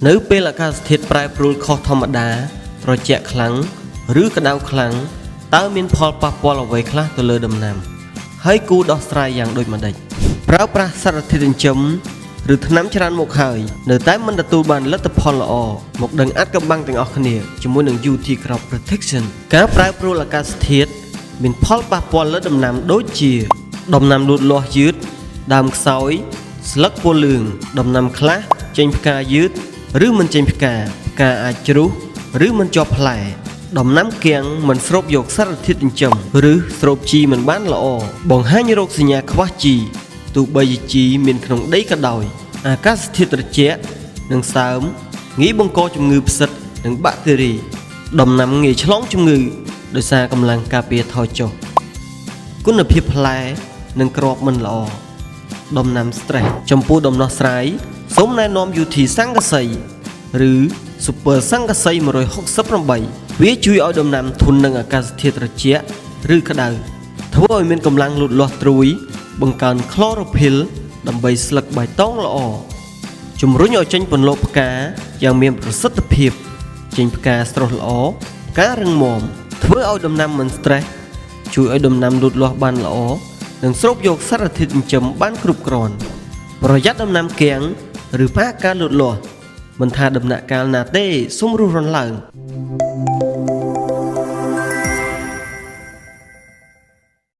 នៅពេលអាកាសធាតុប្រែប្រួលខុសធម្មតាត្រជាក់ខ្លាំងឬក្តៅខ្លាំងតើមានផលប៉ះពាល់អ្វីខ្លះទៅលើដំណាំហើយគួរដោះស្រាយយ៉ាងដូចម្តេចប្រើប្រាស់សារធាតុចិញ្ចឹមឬថ្នាំច្រើនមុខហើយនៅតែមិនទទួលបានលទ្ធផលល្អមកដឹងអាចកំបាំងទាំងអស់គ្នាជាមួយនឹង UT Crop Protection ការប្រែប្រួលអាកាសធាតុមានផលប៉ះពាល់លើដំណាំដូចជាដំណាំលូតលាស់យឺតដើមខ្សោយស្លឹកពណ៌លឿងដំណាំខ្លះចេញផ្កាយឺតឬមិនចេញផ្កាអាចជ្រុះឬមិនជាប់ផ្លែដំណាំគៀងមិនស្រូបយកសារធាតុចិញ្ចឹមឬស្រូបជីមិនបានល្អបង្ហាញរោគសញ្ញាខ្វះជីទោះបីជាជីមានក្នុងដីក៏ដោយអាកាសធាតុត្រជាក់និងសើមងាយបង្កជំងឺផ្សិតនិងបាក់តេរីដំណាំងាយឆ្លងជំងឺដោយសារកម្លាំងការពារថយចុះគុណភាពផ្លែនិងគ្រាប់មិនល្អដំណាំ stress ចំពោះដំណោះស្រាយសូមណែនាំ UT សង្កសីឬ Super សង្កសី168វាជួយឲ្យដំណាំធន់នឹងអាកាសធាតុត្រជាក់ឬក្តៅធ្វើឲ្យមានកម្លាំងលូតលាស់ត្រួយបង្កើនក្លរ៉ូភីលដើម្បីស្លឹកបៃតងល្អជំរុញឲ្យចេញពន្លកផ្កាយ៉ាងមានប្រសិទ្ធភាពចេញផ្កាស្រស់ល្អផ្ការឹងមាំធ្វើឲ្យដំណាំមិន stress ជួយឲ្យដំណាំលូតលាស់បានល្អនិងស្រូបយកសារធាតុចិញ្ចឹមបានគ្រប់គ្រាន់ប្រយ័ត្នដំណាំគៀងឬប៉ះការលូតលាស់មិនថាដំណាក់កាលណាទេសូមរុះរាន់ឡើង